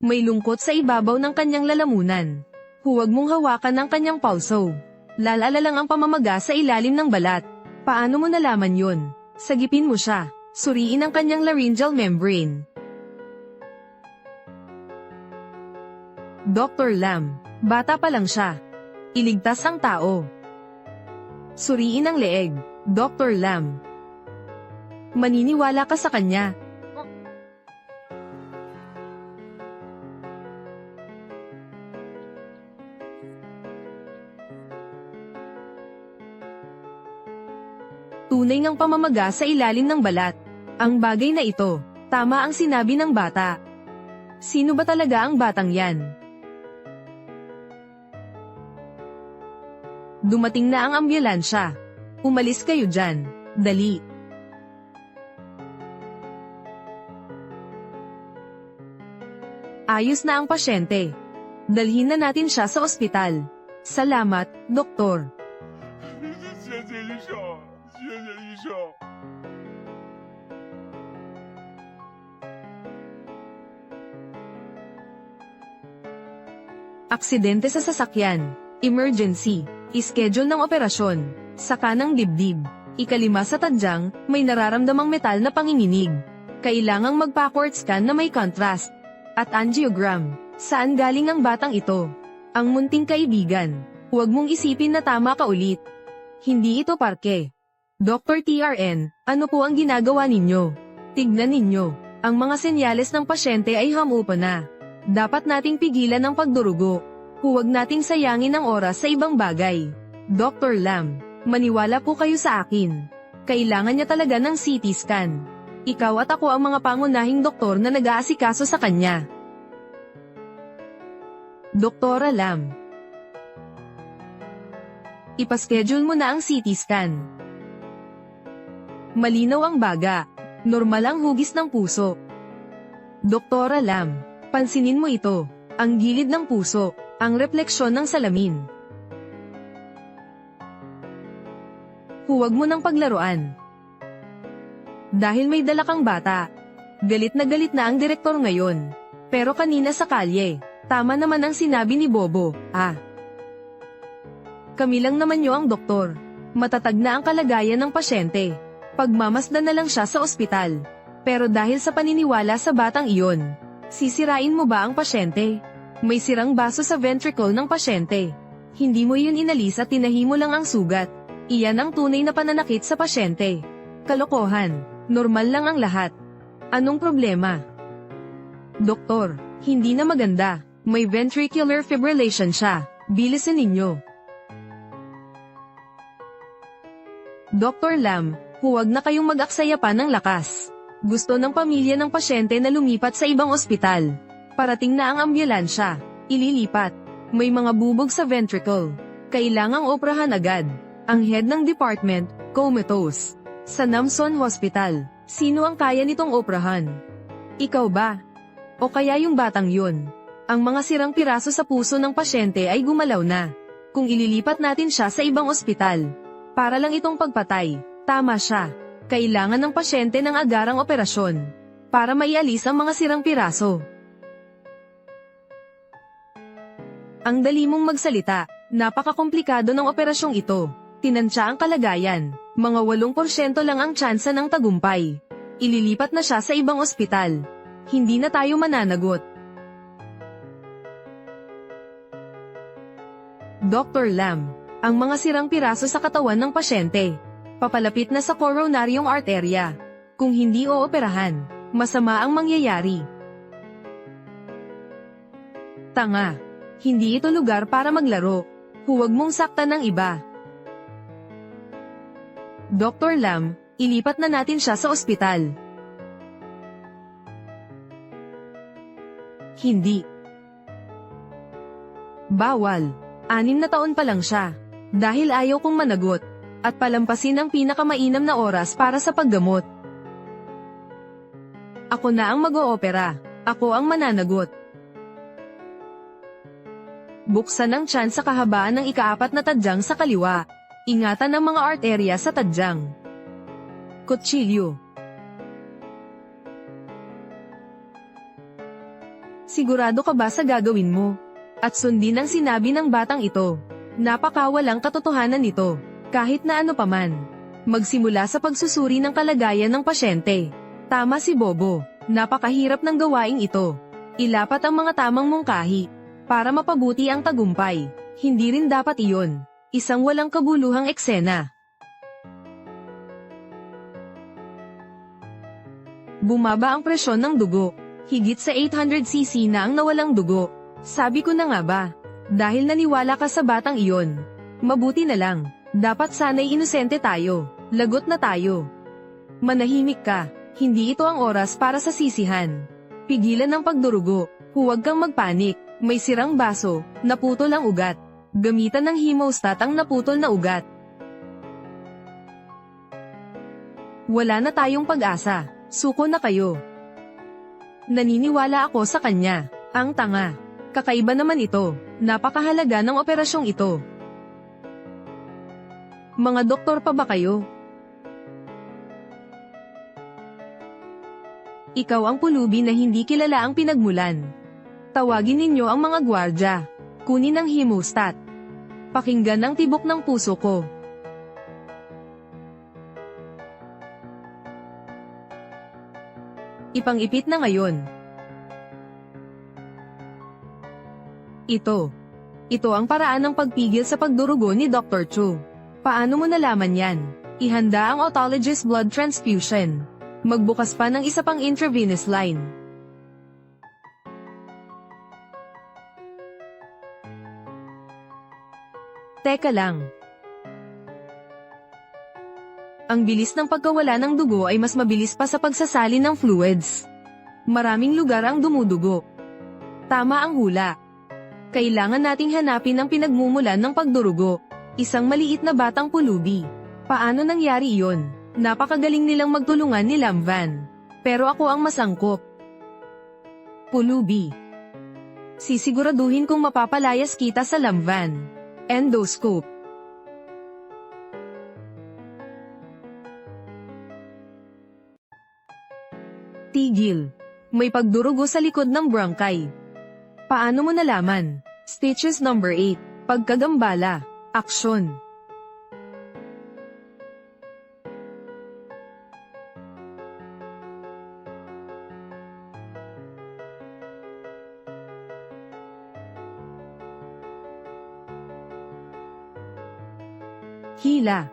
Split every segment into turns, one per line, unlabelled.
May lungkot sa ibabaw ng kanyang lalamunan. Huwag mong hawakan ang kanyang pulso. Lalala lang ang pamamaga sa ilalim ng balat. Paano mo nalaman yun? Sagipin mo siya. Suriin ang kanyang laryngeal membrane. Dr. Lam, bata pa lang siya. Iligtas ang tao. Suriin ang leeg, Dr. Lam. Maniniwala ka sa kanya. Tunay ngang pamamaga sa ilalim ng balat. Ang bagay na ito, tama ang sinabi ng bata. Sino ba talaga ang batang yan? Dumating na ang ambulansya. Umalis kayo dyan. Dali. Ayos na ang pasyente. Dalhin na natin siya sa ospital. Salamat, doktor. Aksidente sa sasakyan. Emergency. Ischedule ng operasyon. Sa kanang dibdib. Ikalima sa tadyang, may nararamdamang metal na panginginig. Kailangang magpa-CT scan na may contrast. At angiogram. Saan galing ang batang ito? Ang munting kaibigan. Huwag mong isipin na tama ka ulit. Hindi ito parke. Dr. TRN, ano po ang ginagawa ninyo? Tignan ninyo. Ang mga senyales ng pasyente ay hamupa na. Dapat nating pigilan ang pagdurugo. Huwag nating sayangin ang oras sa ibang bagay. Dr. Lam, maniwala po kayo sa akin. Kailangan niya talaga ng CT scan. Ikaw at ako ang mga pangunahing doktor na nag-aasikaso sa kanya. Doktora Lam. Ipaschedule mo na ang CT scan. Malinaw ang baga. Normal ang hugis ng puso. Doktora Lam, pansinin mo ito. Ang gilid ng puso. Ang refleksyon ng salamin. Huwag mo nang paglaruan. Dahil may dala kang bata. Galit na ang direktor ngayon. Pero kanina sa kalye, tama naman ang sinabi ni Bobo, Kami lang naman niyo ang doktor. Matatag na ang kalagayan ng pasyente. Pagmamasdan na lang siya sa ospital. Pero dahil sa paniniwala sa batang iyon, sisirain mo ba ang pasyente? May sirang baso sa ventricle ng pasyente. Hindi mo yun inalis at tinahi mo lang ang sugat. Iyan ang tunay na pananakit sa pasyente. Kalokohan. Normal lang ang lahat. Anong problema? Doktor, hindi na maganda. May ventricular fibrillation siya. Bilisan ninyo. Dr. Lam, huwag na kayong mag-aksaya pa ng lakas. Gusto ng pamilya ng pasyente na lumipat sa ibang ospital. Parating na ang ambulansya. Ililipat. May mga bubog sa ventricle. Kailangang oprahan agad. Ang head ng department, comatose. Sa Namson Hospital, sino ang kaya nitong oprahan? Ikaw ba? O kaya yung batang yun? Ang mga sirang piraso sa puso ng pasyente ay gumalaw na. Kung ililipat natin siya sa ibang ospital, para lang itong pagpatay, tama siya. Kailangan ng pasyente ng agarang operasyon para maialis ang mga sirang piraso. Ang dali mong magsalita, napakakomplikado ng operasyong ito. Tinansya ang kalagayan, mga 8% lang ang tsansa ng tagumpay. Ililipat na siya sa ibang ospital. Hindi na tayo mananagot. Dr. Lam, ang mga sirang piraso sa katawan ng pasyente. Papalapit na sa coronaryong arterya. Kung hindi ooperahan, masama ang mangyayari. Tanga. Hindi ito lugar para maglaro. Huwag mong saktan ng iba. Dr. Lam, ilipat na natin siya sa ospital. Hindi. Bawal. 6 na taon pa lang siya. Dahil ayaw kong managot. At palampasin ang pinakamainam na oras para sa paggamot. Ako na ang mag-oopera. Ako ang mananagot. Buksan ang tiyan sa kahabaan ng ika-4 na tadyang sa kaliwa. Ingatan ang mga arterya sa tadyang. Kutsilyo. Sigurado ka ba sa gagawin mo? At sundin ang sinabi ng batang ito. Napakawalang katotohanan nito. Kahit na ano paman. Magsimula sa pagsusuri ng kalagayan ng pasyente. Tama si Bobo. Napakahirap ng gawaing ito. Ilapat ang mga tamang mungkahi. Para mapabuti ang tagumpay. Hindi rin dapat iyon. Isang walang kabuluhang eksena. Bumaba ang presyon ng dugo. Higit sa 800cc na ang nawalang dugo. Sabi ko na nga ba? Dahil naniwala ka sa batang iyon. Mabuti na lang. Dapat sana'y inosente tayo. Lagot na tayo. Manahimik ka. Hindi ito ang oras para sa sisihan. Pigilan ang pagdurugo. Huwag kang magpanik. May sirang baso. Naputol ang ugat. Gamitan ng hemostat ang naputol na ugat. Wala na tayong pag-asa. Suko na kayo. Naniniwala ako sa kanya. Ang tanga. Kakaiba naman ito. Napakahalaga ng operasyong ito. Mga doktor pa ba kayo? Ikaw ang pulubi na hindi kilala ang pinagmulan. Tawagin ninyo ang mga gwardya. Kunin ang hemostat. Pakinggan ang tibok ng puso ko. Ipang-ipit na ngayon. Ito ang paraan ng pagpigil sa pagdurugo ni Dr. Chu. Paano mo nalaman yan? Ihanda ang autologous blood transfusion. Magbukas pa ng isa pang intravenous line. Teka lang. Ang bilis ng pagkawala ng dugo ay mas mabilis pa sa pagsasali ng fluids. Maraming lugar ang dumudugo. Tama ang hula. Kailangan nating hanapin ang pinagmumulan ng pagdurugo. Isang maliit na batang pulubi. Paano nangyari iyon? Napakagaling nilang magtulungan ni Lamvan. Pero ako ang masangkop. Pulubi. Sisiguraduhin kong mapapalayas kita sa Lamvan. Endoscope. Tigil. May pagdurugo sa likod ng bronchi. Paano mo nalaman? Stitches number 8. Pagkagambala. Aksyon. Hila.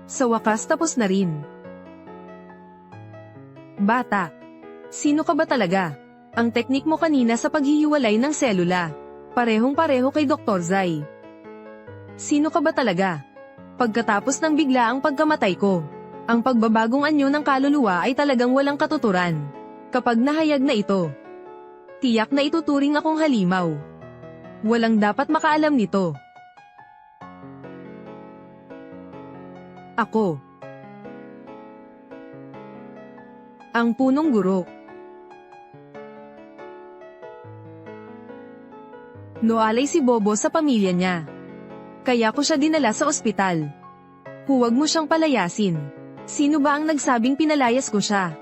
Sa wakas tapos na rin. Bata. Sino ka ba talaga? Ang teknik mo kanina sa paghihiwalay ng selula. Parehong-pareho kay Dr. Zai. Sino ka ba talaga? Pagkatapos ng biglaang pagkamatay ko, ang pagbabagong anyo ng kaluluwa ay talagang walang katuturan. Kapag nahayag na ito, tiyak na ituturing akong halimaw. Walang dapat makaalam nito. Ako. Ang punong guro. Noalay si Bobo sa pamilya niya. Kaya ko siya dinala sa ospital. Huwag mo siyang palayasin. Sino ba ang nagsabing pinalayas ko siya?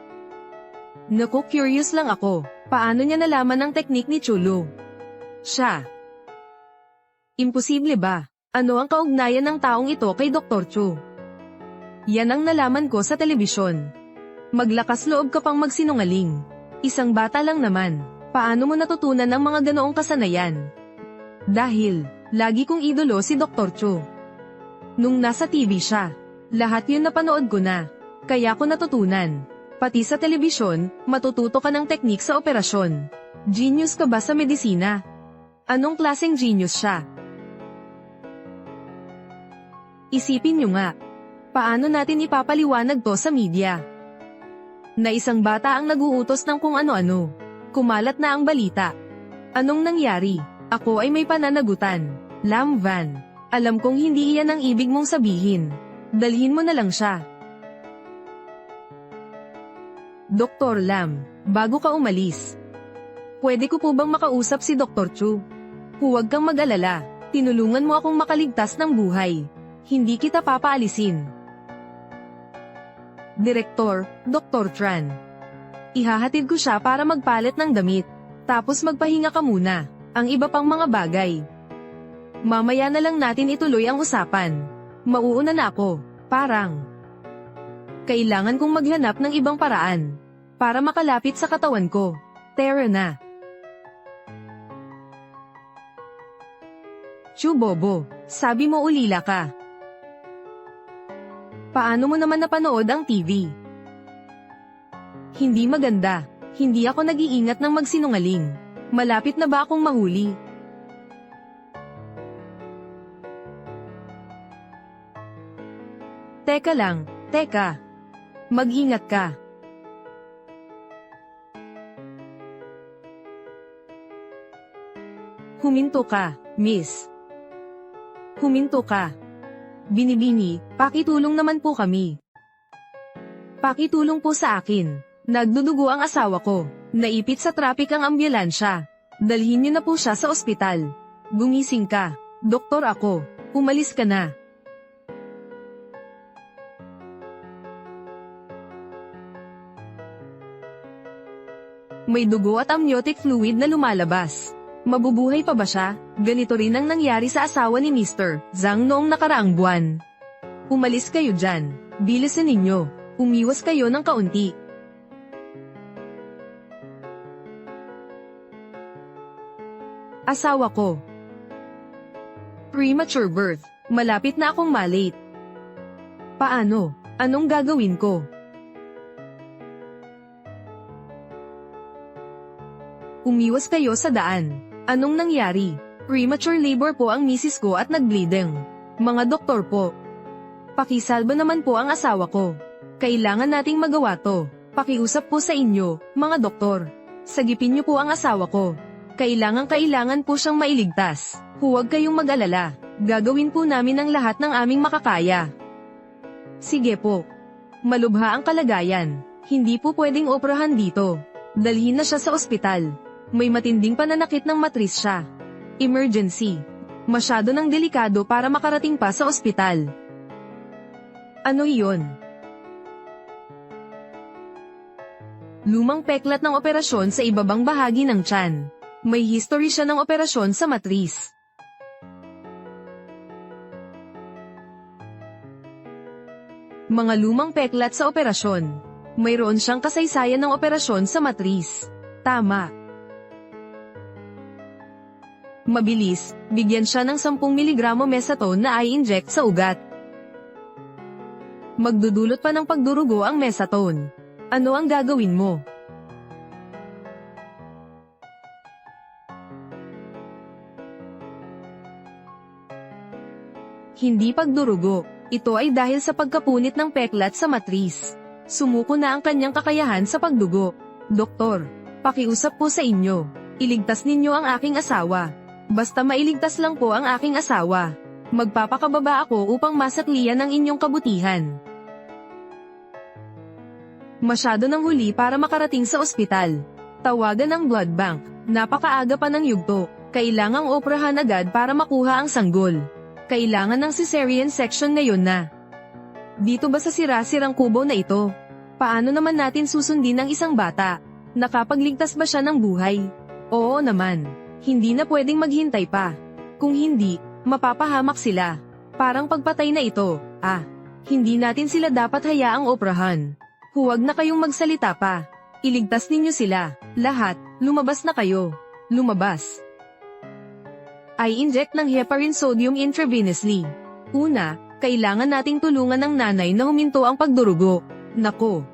Naku, curious lang ako. Paano niya nalaman ang teknik ni Chulu? Siya. Imposible ba? Ano ang kaugnayan ng taong ito kay Dr. Chu? Yan ang nalaman ko sa telebisyon. Maglakas loob ka pang magsinungaling. Isang bata lang naman. Paano mo natutunan ang mga ganoong kasanayan? Dahil, lagi kong idolo si Dr. Chu. Nung nasa TV siya, lahat yun napanood ko na. Kaya ko natutunan. Pati sa telebisyon, matututo ka ng teknik sa operasyon. Genius ka ba sa medisina? Anong klaseng genius siya? Isipin nyo nga. Paano natin ipapaliwanag to sa media? Na isang bata ang naguutos ng kung ano-ano. Kumalat na ang balita. Anong nangyari? Ako ay may pananagutan. Lamvan. Alam kong hindi iyan ang ibig mong sabihin. Dalhin mo na lang siya. Dr. Lam, bago ka umalis. Pwede ko po bang makausap si Dr. Chu? Huwag kang mag-alala. Tinulungan mo akong makaligtas ng buhay. Hindi kita papaalisin. Direktor, Dr. Tran. Ihahatid ko siya para magpalit ng damit. Tapos magpahinga ka muna. Ang iba pang mga bagay. Mamaya na lang natin ituloy ang usapan. Mauuna na ako. Parang kailangan kong maghanap ng ibang paraan para makalapit sa katawan ko. Tara na. Chu Bobo, sabi mo ulila ka. Paano mo naman napanood ang TV? Hindi maganda. Hindi ako nag-iingat ng magsinungaling. Malapit na ba akong mahuli? Teka lang, teka. Mag-ingat ka. Huminto ka, miss. Huminto ka. Binibini, pakitulong naman po kami. Pakitulong po sa akin. Nagdudugo ang asawa ko. Naipit sa trapik ang ambulansya. Dalhin niyo na po siya sa ospital. Gumising ka. Doktor ako. Umalis ka na. May dugo at amniotic fluid na lumalabas. Mabubuhay pa ba siya? Ganito rin ang nangyari sa asawa ni Mr. Zhang noong nakaraang buwan. Umalis kayo dyan. Bilisan ninyo. Umiwas kayo ng kaunti. Asawa ko. Premature birth. Malapit na akong malate. Paano? Anong gagawin ko? Umiwas kayo sa daan. Anong nangyari? Premature labor po ang misis ko at nag-bleeding. Mga doktor po. Pakisalba naman po ang asawa ko. Kailangan nating magawa to. Pakiusap po sa inyo, mga doktor. Sagipin niyo po ang asawa ko. Kailangan po siyang mailigtas. Huwag kayong mag-alala. Gagawin po namin ang lahat ng aming makakaya. Sige po. Malubha ang kalagayan. Hindi po pwedeng operahan dito. Dalhin na siya sa ospital. May matinding pananakit ng matris siya. Emergency. Masyado nang delikado para makarating pa sa ospital. Ano iyon? Lumang peklat ng operasyon sa ibabang bahagi ng tiyan. May history siya ng operasyon sa matris. Mga lumang peklat sa operasyon. Mayroon siyang kasaysayan ng operasyon sa matris. Tama. Mabilis, bigyan siya ng 10 mg mesatone na i-inject sa ugat. Magdudulot pa ng pagdurugo ang mesatone. Ano ang gagawin mo? Hindi pagdurugo. Ito ay dahil sa pagkapunit ng peklat sa matris. Sumuko na ang kanyang kakayahan sa pagdugo. Doktor, pakiusap po sa inyo. Iligtas ninyo ang aking asawa. Basta mailigtas lang po ang aking asawa. Magpapakababa ako upang masaklian ang inyong kabutihan. Masyado nang huli para makarating sa ospital. Tawagan ang blood bank. Napakaaga pa ng yugto. Kailangang operahan agad para makuha ang sanggol. Kailangan ng cesarean section ngayon na. Dito ba sa sira-sirang kubo na ito? Paano naman natin susundin ang isang bata? Nakapagligtas ba siya ng buhay? Oo naman. Hindi na pwedeng maghintay pa. Kung hindi, mapapahamak sila. Parang pagpatay na ito. Hindi natin sila dapat hayaang operahan. Huwag na kayong magsalita pa. Iligtas ninyo sila. Lahat, lumabas na kayo. Lumabas. I-inject ng heparin sodium intravenously. Una, kailangan nating tulungan ng nanay na huminto ang pagdurugo. Nako.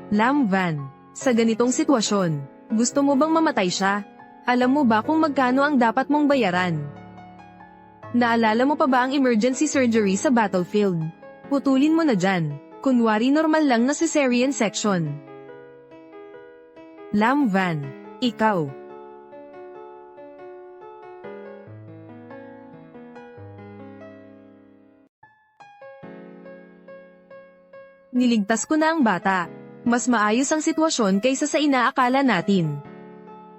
Lam Van, sa ganitong sitwasyon, gusto mo bang mamatay siya? Alam mo ba kung magkano ang dapat mong bayaran? Naalala mo pa ba ang emergency surgery sa battlefield? Putulin mo na dyan. Kunwari normal lang na cesarean section. Lam Van, ikaw. Niligtas ko na ang bata. Mas maayos ang sitwasyon kaysa sa inaakala natin.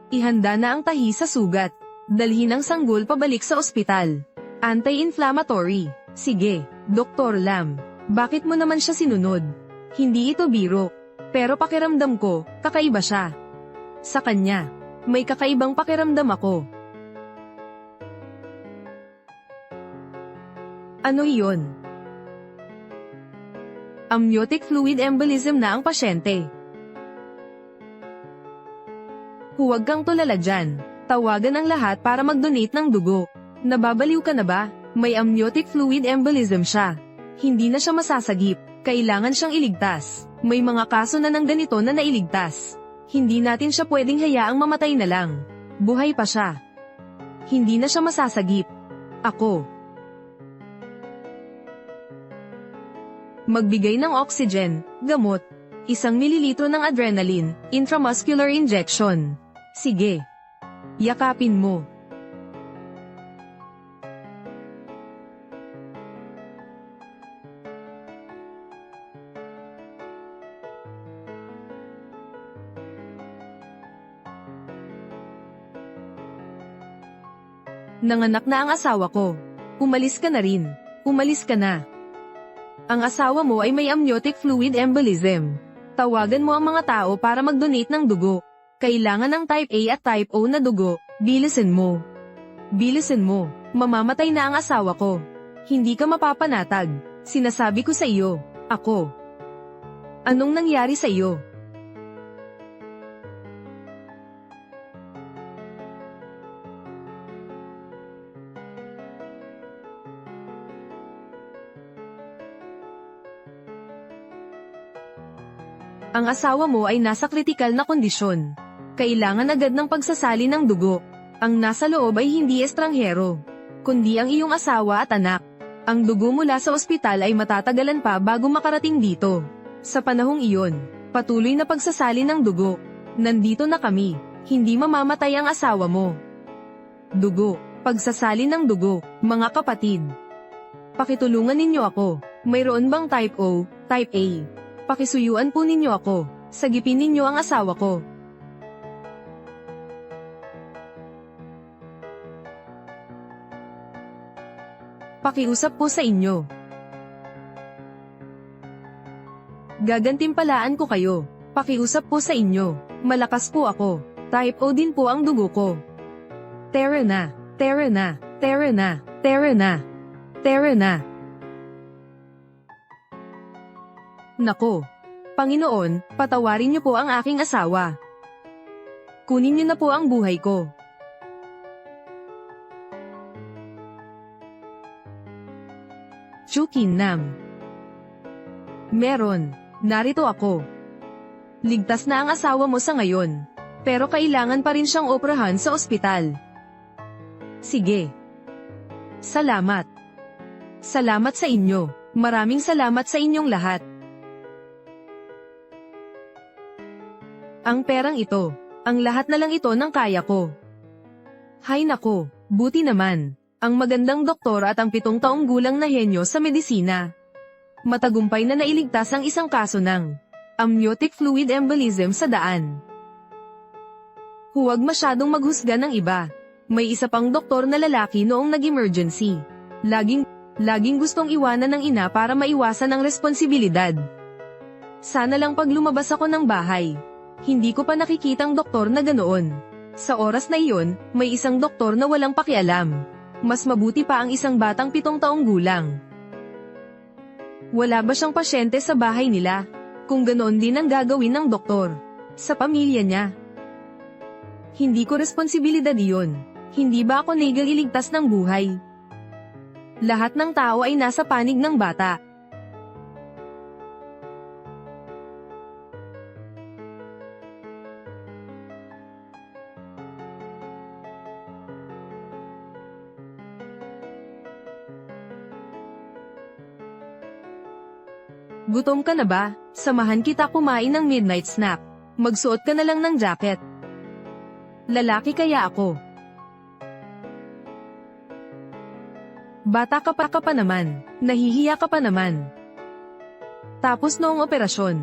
Ihanda na ang tahi sa sugat. Dalhin ang sanggol pabalik sa ospital. Anti-inflammatory. Sige, Dr. Lam. Bakit mo naman siya sinunod? Hindi ito biro. Pero pakiramdam ko, kakaiba siya. Sa kanya, may kakaibang pakiramdam ako. Ano iyon? Amniotic fluid embolism na ang pasyente. Huwag kang tulala dyan. Tawagan ang lahat para mag-donate ng dugo. Nababaliw ka na ba? May amniotic fluid embolism siya. Hindi na siya masasagip. Kailangan siyang iligtas. May mga kaso na ng ganito na nailigtas. Hindi natin siya pwedeng hayaang mamatay na lang. Buhay pa siya. Hindi na siya masasagip. Ako. Magbigay ng oxygen, gamot, 1 mililitro ng adrenaline, intramuscular injection. Sige. Yakapin mo. Nanganak na ang asawa ko. Umalis ka na rin. Umalis ka na. Ang asawa mo ay may amniotic fluid embolism. Tawagan mo ang mga tao para mag-donate ng dugo. Kailangan ng type A at type O na dugo. Bilisin mo. Bilisin mo. Mamamatay na ang asawa ko. Hindi ka mapapanatag. Sinasabi ko sa iyo. Ako. Anong nangyari sa iyo? Ang asawa mo ay nasa kritikal na kondisyon. Kailangan agad ng pagsasali ng dugo. Ang nasa loob ay hindi estranghero, kundi ang iyong asawa at anak. Ang dugo mula sa ospital ay matatagalan pa bago makarating dito. Sa panahong iyon, patuloy na pagsasali ng dugo. Nandito na kami, hindi mamamatay ang asawa mo. Dugo, pagsasali ng dugo, mga kapatid. Pakitulungan ninyo ako. Mayroon bang type O, type A? Pakisuyuan po ninyo ako. Sagipin ninyo ang asawa ko. Pakiusap po sa inyo. Gagantimpalaan ko kayo. Pakiusap po sa inyo. Malakas po ako. Type O din po ang dugo ko. Tara na. Tara na. Tara na. Tara na. Tara na. Nako. Panginoon, patawarin niyo po ang aking asawa. Kunin niyo na po ang buhay ko. Chukin Nam. Meron. Narito ako. Ligtas na ang asawa mo sa ngayon. Pero kailangan pa rin siyang operahan sa ospital. Sige. Salamat. Salamat sa inyo. Maraming salamat sa inyong lahat. Ang perang ito. Ang lahat na lang ito ng kaya ko. Hay nako, buti naman. Ang magandang doktor at ang 7 taong gulang na henyo sa medisina. Matagumpay na nailigtas ang isang kaso ng amniotic fluid embolism sa daan. Huwag masyadong maghusga ng iba. May isa pang doktor na lalaki noong nag-emergency. Laging gustong iwanan ng ina para maiwasan ang responsibilidad. Sana lang pag lumabas ako ng bahay, hindi ko pa nakikitang doktor na ganoon. Sa oras na iyon, may isang doktor na walang pakialam. Mas mabuti pa ang isang batang 7 taong gulang. Wala ba siyang pasyente sa bahay nila? Kung ganoon din ang gagawin ng doktor sa pamilya niya. Hindi ko responsibilidad iyon. Hindi ba ako legal iligtas ng buhay? Lahat ng tao ay nasa panig ng bata. Gutom ka na ba? Samahan kita kumain ng midnight snack. Magsuot ka na lang ng jacket. Lalaki kaya ako. Bata ka pa naman. Nahihiya ka pa naman. Tapos noong operasyon.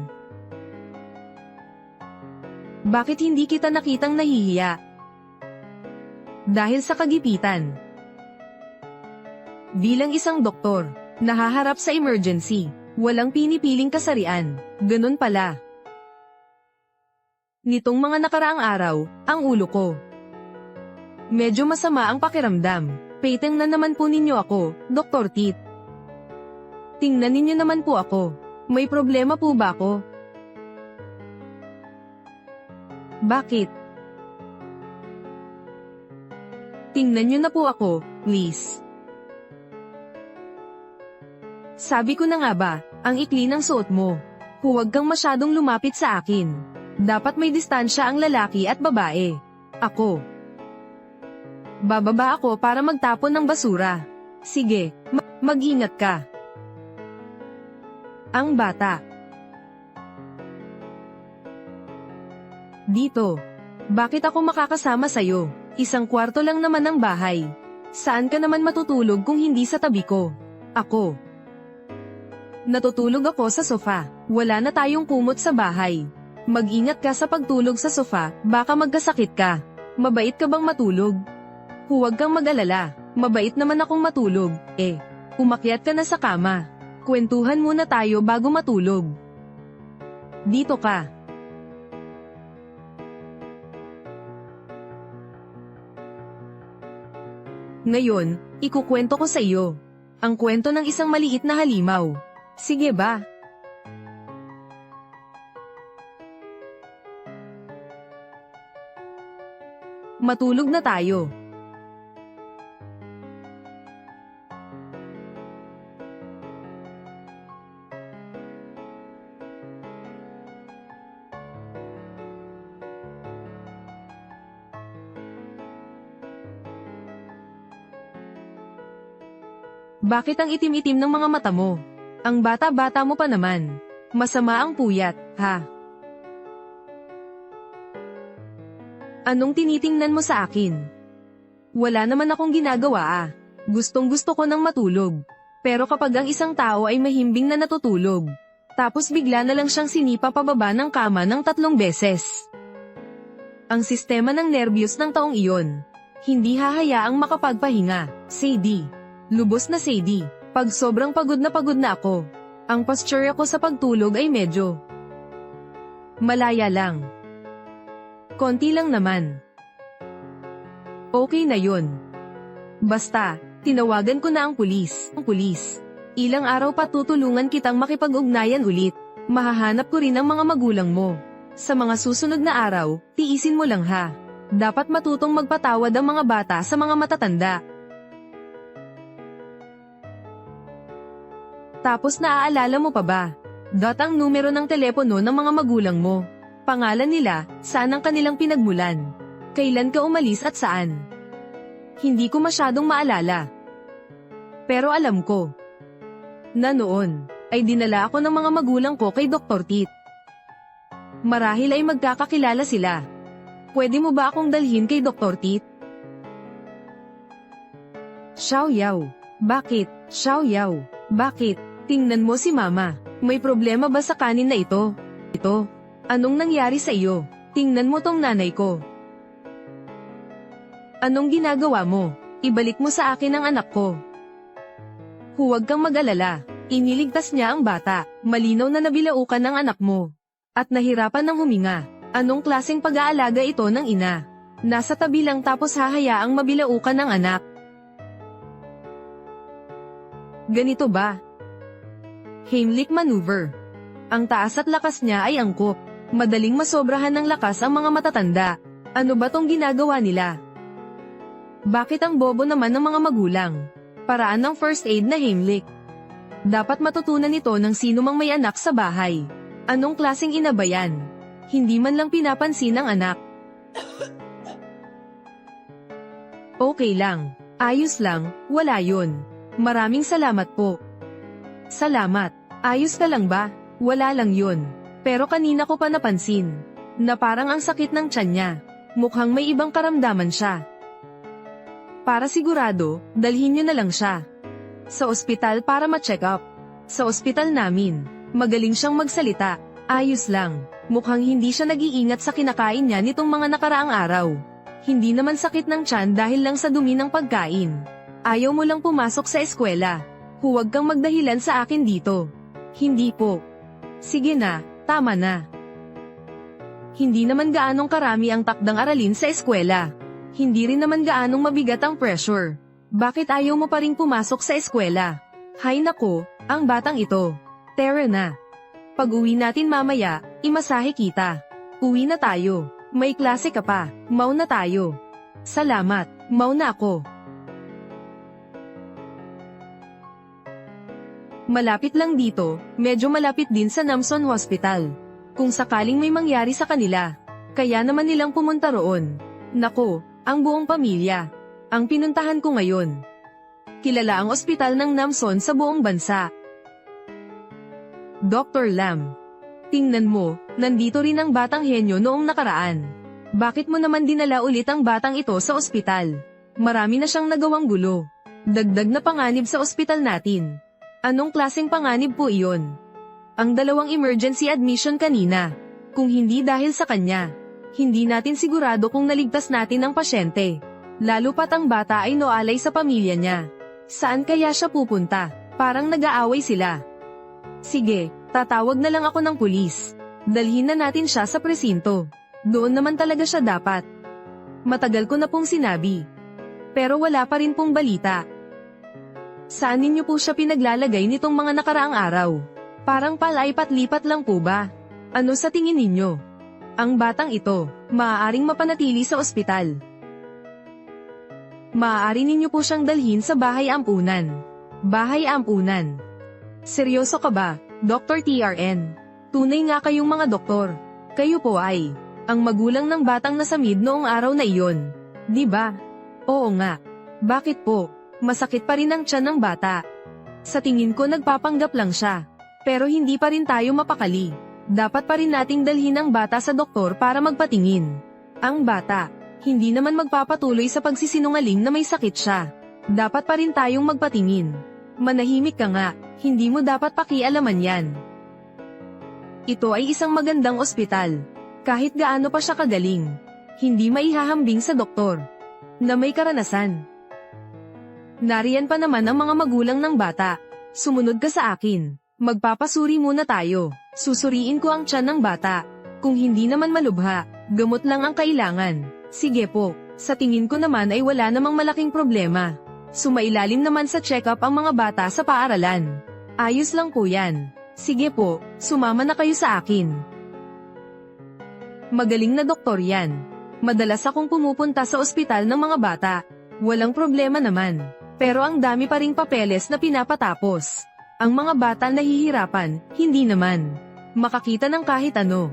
Bakit hindi kita nakitang nahihiya? dahil sa kagipitan. Bilang isang doktor, nahaharap sa emergency, walang pinipiling kasarian, ganun pala. Nitong mga nakaraang araw, ang ulo ko. Medyo masama ang pakiramdam. Pating na naman po ninyo ako, Dr. Tit. Tingnan ninyo naman po ako. May problema po ba ako? Bakit? Tingnan nyo na po ako, please. Sabi ko na nga ba, ang ikli ng suot mo. Huwag kang masyadong lumapit sa akin. Dapat may distansya ang lalaki at babae. Ako. Bababa ako para magtapon ng basura. Sige, mag-ingat ka. Ang bata. Dito. Bakit ako makakasama sa'yo? Isang kwarto lang naman ang bahay. Saan ka naman matutulog kung hindi sa tabi ko? Ako. Natutulog ako sa sofa. Wala na tayong kumot sa bahay. Mag-ingat ka sa pagtulog sa sofa, baka magkasakit ka. Mabait ka bang matulog? Huwag kang mag-alala, mabait naman akong matulog, umakyat ka na sa kama. Kwentuhan muna tayo bago matulog. Dito ka. Ngayon, ikukwento ko sa iyo. Ang kwento ng isang maliit na halimaw. Sige ba? Matulog na tayo. Bakit ang itim-itim ng mga mata mo? Ang bata-bata mo pa naman. Masama ang puyat, ha? Anong tinitingnan mo sa akin? Wala naman akong ginagawa. Gustong-gusto ko nang matulog. Pero kapag ang isang tao ay mahimbing na natutulog, tapos bigla na lang siyang sinipa pababa ng kama ng 3 beses. Ang sistema ng nerbiyos ng taong iyon, hindi hahayaang makapagpahinga, Sadie. Lubos na Sadie. Pag sobrang pagod na ako, ang posture ko sa pagtulog ay medyo malaya lang. Konti lang naman. Okay na yun. Basta, tinawagan ko na ang pulis. Ilang araw pa tutulungan kitang makipag-ugnayan ulit. Mahahanap ko rin ang mga magulang mo. Sa mga susunod na araw, tiisin mo lang ha. Dapat matutong magpatawad ang mga bata sa mga matatanda. Tapos naaalala mo pa ba? Ang numero ng telepono ng mga magulang mo. Pangalan nila, saan ang kanilang pinagmulan. Kailan ka umalis at saan? Hindi ko masyadong maalala. Pero alam ko na noon, ay dinala ako ng mga magulang ko kay Dr. Tit. Marahil ay magkakakilala sila. Pwede mo ba akong dalhin kay Dr. Tit? Xiaoyao. Bakit? Xiaoyao. Bakit? Tingnan mo si Mama. May problema ba sa kanin na ito? Anong nangyari sa iyo? Tingnan mo tong nanay ko. Anong ginagawa mo? Ibalik mo sa akin ang anak ko. Huwag kang mag-alala. Iniligtas niya ang bata. Malinaw na nabilaukan ng anak mo. At nahirapan ng huminga. Anong klaseng pag-aalaga ito ng ina? Nasa tabi lang tapos hahayaang mabilaukan ng anak. Ganito ba? Heimlich maneuver. Ang taas at lakas niya ay angkop. Madaling masobrahan ng lakas ang mga matatanda. Ano ba tong ginagawa nila? Bakit ang bobo naman ng mga magulang? Paraan ng first aid na Heimlich. Dapat matutunan ito ng sino mang may anak sa bahay. Anong klaseng ina ba yan? Hindi man lang pinapansin ang anak. Okay lang. Ayos lang, wala yun. Maraming salamat po. Salamat. Ayos ka lang ba? Wala lang yun. Pero kanina ko pa napansin na parang ang sakit ng tiyan niya. Mukhang may ibang karamdaman siya. Para sigurado, dalhin niyo na lang siya sa ospital para ma-check up. Sa ospital namin, magaling siyang magsalita. Ayos lang. Mukhang hindi siya nag-iingat sa kinakain niya nitong mga nakaraang araw. Hindi naman sakit ng tiyan dahil lang sa dumi ng pagkain. Ayaw mo lang pumasok sa eskwela. Huwag kang magdahilan sa akin dito. Hindi po. Sige na, tama na. Hindi naman gaanong karami ang takdang aralin sa eskwela. Hindi rin naman gaanong mabigat ang pressure. Bakit ayaw mo pa ring pumasok sa eskwela? Hay nako, ang batang ito. Tara na. Pag-uwi natin mamaya, imasahe kita. Uwi na tayo. May klase ka pa, mauna tayo. Salamat, mauna ako. Malapit lang dito, medyo malapit din sa Namson Hospital. Kung sakaling may mangyari sa kanila, kaya naman nilang pumunta roon. Nako, ang buong pamilya. Ang pinuntahan ko ngayon. Kilala ang ospital ng Namson sa buong bansa. Dr. Lam. Tingnan mo, nandito rin ang batang henyo noong nakaraan. Bakit mo naman dinala ulit ang batang ito sa ospital? Marami na siyang nagawang gulo. Dagdag na panganib sa ospital natin. Anong klaseng panganib po iyon? Ang 2 emergency admission kanina. Kung hindi dahil sa kanya, hindi natin sigurado kung naligtas natin ang pasyente. Lalo pat ang bata ay noalay sa pamilya niya. Saan kaya siya pupunta? Parang nag-aaway sila. Sige, tatawag na lang ako ng pulis. Dalhin na natin siya sa presinto. Doon naman talaga siya dapat. Matagal ko na pong sinabi. Pero wala pa rin pong balita. Saan ninyo po siya pinaglalagay nitong mga nakaraang araw? Parang palaipat-lipat lang po ba? Ano sa tingin ninyo? Ang batang ito, maaaring mapanatili sa ospital. Maaari ninyo po siyang dalhin sa bahay ampunan. Bahay ampunan. Seryoso ka ba, Dr. TRN? Tunay nga kayong mga doktor. Kayo po ay ang magulang ng batang nasamid noong araw na iyon. Di ba? Oo nga. Bakit po? Masakit pa rin ang tiyan ng bata. Sa tingin ko nagpapanggap lang siya. Pero hindi pa rin tayo mapakali. Dapat pa rin nating dalhin ang bata sa doktor para magpatingin. Ang bata, hindi naman magpapatuloy sa pagsisinungaling na may sakit siya. Dapat pa rin tayong magpatingin. Manahimik ka nga, hindi mo dapat pakialaman yan. Ito ay isang magandang ospital. Kahit gaano pa siya kagaling, hindi maihahambing sa doktor na may karanasan. Nariyan pa naman ang mga magulang ng bata. Sumunod ka sa akin. Magpapasuri muna tayo. Susuriin ko ang tiyan ng bata. Kung hindi naman malubha, gamot lang ang kailangan. Sige po, sa tingin ko naman ay wala namang malaking problema. Sumailalim naman sa check-up ang mga bata sa paaralan. Ayos lang po yan. Sige po, sumama na kayo sa akin. Magaling na doktor yan. Madalas akong pumupunta sa ospital ng mga bata. Walang problema naman. Pero ang dami pa ring papeles na pinapatapos. Ang mga bata nahihirapan, hindi naman makakita ng kahit ano.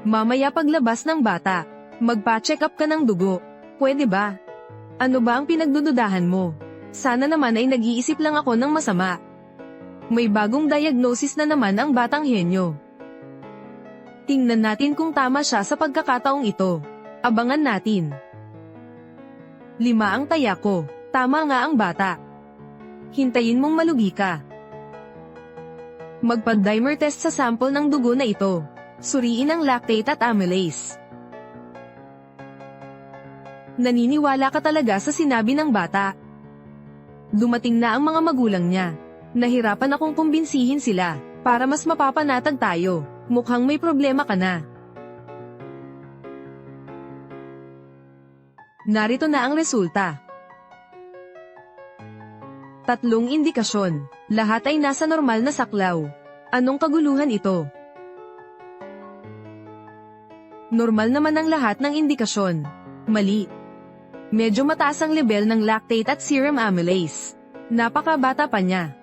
Mamaya paglabas ng bata, magpa-check up ka ng dugo. Pwede ba? Ano ba ang pinagdududahan mo? Sana naman ay nag-iisip lang ako ng masama. May bagong diagnosis na naman ang batang henyo. Tingnan natin kung tama siya sa pagkakataong ito. Abangan natin. 5 ang taya ko. Tama nga ang bata. Hintayin mong malugi ka. Magpa-dimer test sa sample ng dugo na ito. Suriin ang lactate at amylase. Naniniwala ka talaga sa sinabi ng bata. Dumating na ang mga magulang niya. Nahirapan akong kumbinsihin sila, para mas mapapanatag tayo. Mukhang may problema ka na. Narito na ang resulta. 3 indikasyon. Lahat ay nasa normal na saklaw. Anong kaguluhan ito? Normal naman ang lahat ng indikasyon. Mali. Medyo mataas ang level ng lactate at serum amylase. Napakabata pa niya.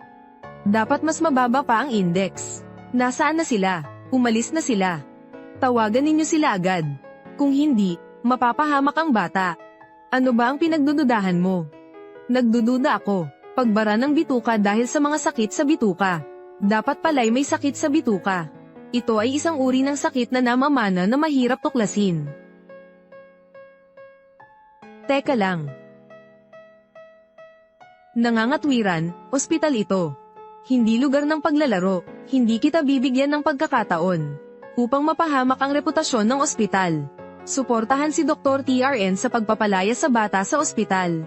Dapat mas mababa pa ang index. Nasaan na sila? Umalis na sila. Tawagan ninyo sila agad. Kung hindi, mapapahamak ang bata. Ano ba ang pinagdududahan mo? Nagdududa ako. Pagbara ng bituka dahil sa mga sakit sa bituka. Dapat pala'y may sakit sa bituka. Ito ay isang uri ng sakit na namamana na mahirap tuklasin. Teka lang. Nangangatwiran, ospital ito. Hindi lugar ng paglalaro, hindi kita bibigyan ng pagkakataon upang mapahamak ang reputasyon ng ospital. Suportahan si Dr. TRN sa pagpapalaya sa bata sa ospital.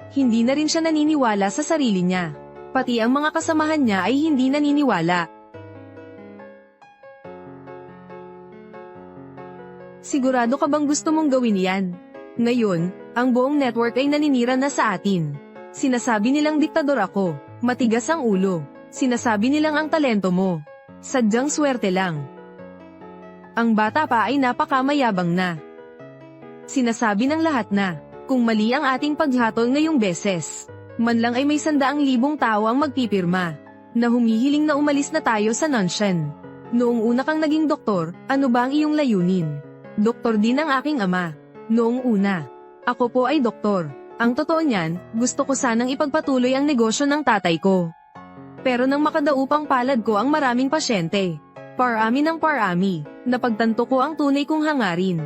Hindi na rin siya naniniwala sa sarili niya. Pati ang mga kasamahan niya ay hindi naniniwala. Sigurado ka bang gusto mong gawin yan? Ngayon, ang buong network ay naninira na sa atin. Sinasabi nilang diktador ako, matigas ang ulo. Sinasabi nilang ang talento mo. Sadyang swerte lang. Ang bata pa ay napakamayabang na. Sinasabi ng lahat na, kung mali ang ating paghatol ngayong beses, man lang ay may 100,000 tao ang magpipirma, na humihiling na umalis na tayo sa Nanshan. Noong una kang naging doktor, ano ba ang iyong layunin? Doktor din ang aking ama. Noong una, ako po ay doktor. Ang totoo niyan, gusto ko sanang ipagpatuloy ang negosyo ng tatay ko. Pero nang makadaupang palad ko ang maraming pasyente, parami ng parami, napagtanto ko ang tunay kong hangarin.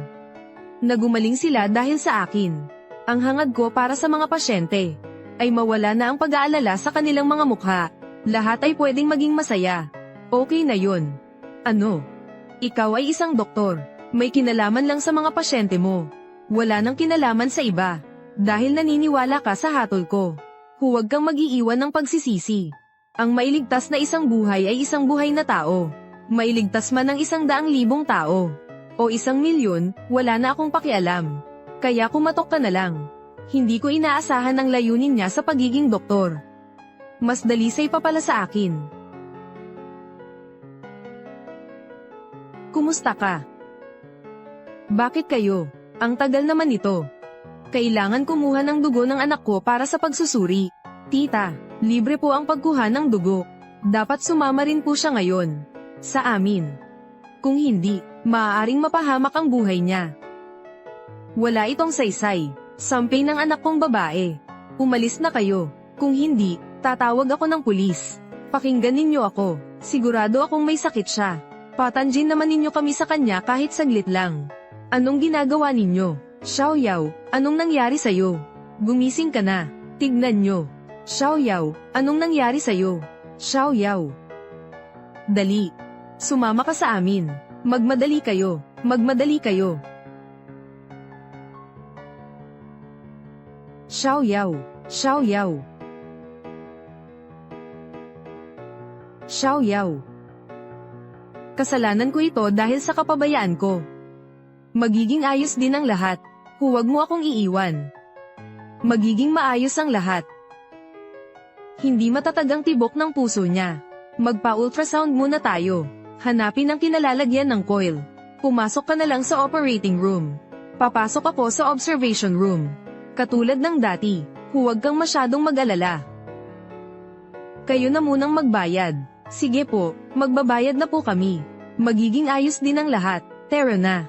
Nagumaling sila dahil sa akin. Ang hangad ko para sa mga pasyente ay mawala na ang pag-aalala sa kanilang mga mukha. Lahat ay pwedeng maging masaya. Okay na yun. Ano? Ikaw ay isang doktor. May kinalaman lang sa mga pasyente mo. Wala nang kinalaman sa iba. Dahil naniniwala ka sa hatol ko. Huwag kang mag-iiwan ng pagsisisi. Ang mailigtas na isang buhay ay isang buhay na tao. Mailigtas man ng 100,000 tao. O 1,000,000, wala na akong pakialam. Kaya kumatok ka na lang. Hindi ko inaasahan ang layunin niya sa pagiging doktor. Mas dalisay pa pala sa akin. Kumusta ka? Bakit kayo? Ang tagal naman ito. Kailangan kumuha ng dugo ng anak ko para sa pagsusuri. Tita, libre po ang pagkuha ng dugo. Dapat sumama rin po siya ngayon. Sa amin. Kung hindi, maaaring mapahamak ang buhay niya. Wala itong saysay. Sampay ng anak kong babae. Umalis na kayo. Kung hindi, tatawag ako ng pulis. Pakinggan ninyo ako. Sigurado akong may sakit siya. Patanjin naman ninyo kami sa kanya kahit saglit lang. Anong ginagawa ninyo? Xiaoyao, anong nangyari sa'yo? Gumising ka na. Tignan nyo. Xiaoyao, anong nangyari sa'yo? Xiaoyao. Dali. Sumama ka sa amin. Magmadali kayo. Magmadali kayo. Xiaoyao. Xiaoyao. Xiaoyao. Kasalanan ko ito dahil sa kapabayaan ko. Magiging ayos din ang lahat. Huwag mo akong iiwan. Magiging maayos ang lahat. Hindi matatag ang tibok ng puso niya. Magpa-ultrasound muna tayo. Hanapin ang kinalalagyan ng coil. Pumasok ka na lang sa operating room. Papasok ako sa observation room. Katulad ng dati, huwag kang masyadong mag-alala. Kayo na munang magbayad. Sige po, magbabayad na po kami. Magiging ayos din ang lahat. Tara na.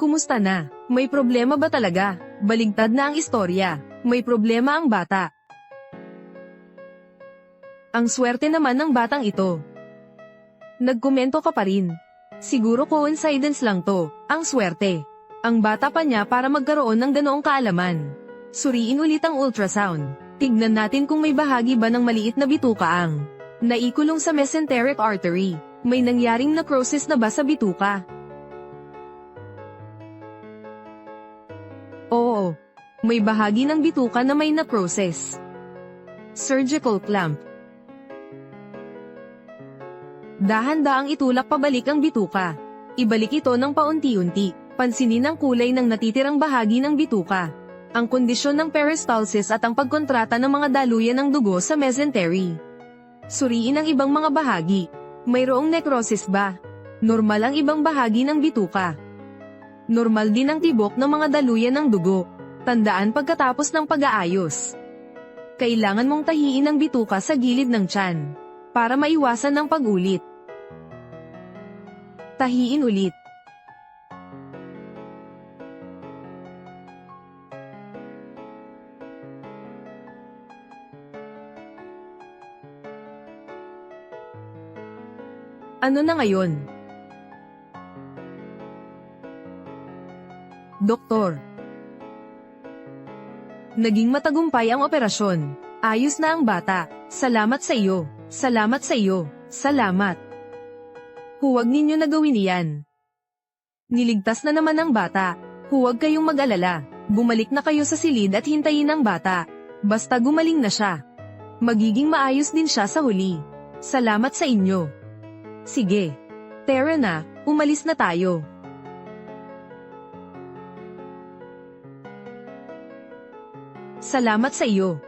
Kumusta na? May problema ba talaga? Baligtad na ang istorya. May problema ang bata. Ang swerte naman ng batang ito. Nagkomento ka pa rin. Siguro coincidence lang to, ang swerte. Ang bata pa niya para magkaroon ng ganoong kaalaman. Suriin ulit ang ultrasound. Tignan natin kung may bahagi ba ng maliit na bituka ang naikulong sa mesenteric artery. May nangyaring necrosis na ba sa bituka? Oo. May bahagi ng bituka na may necrosis. Surgical clamp. Dahan-daang itulak pabalik ang bituka. Ibalik ito ng paunti-unti. Pansinin ang kulay ng natitirang bahagi ng bituka. Ang kondisyon ng peristalsis at ang pagkontrata ng mga daluyan ng dugo sa mesentery. Suriin ang ibang mga bahagi. Mayroong necrosis ba? Normal ang ibang bahagi ng bituka. Normal din ang tibok ng mga daluyan ng dugo. Tandaan pagkatapos ng pag-aayos. Kailangan mong tahiin ang bituka sa gilid ng tiyan para maiwasan ang pag-ulit. Tahiin ulit. Ano na ngayon? Doktor. Naging matagumpay ang operasyon. Ayos na ang bata. Salamat sa iyo. Salamat sa iyo. Salamat. Huwag ninyo na gawin iyan. Niligtas na naman ang bata. Huwag kayong mag-alala. Bumalik na kayo sa silid at hintayin ang bata. Basta gumaling na siya. Magiging maayos din siya sa huli. Salamat sa inyo. Sige. Tara na, umalis na tayo. Salamat sa iyo.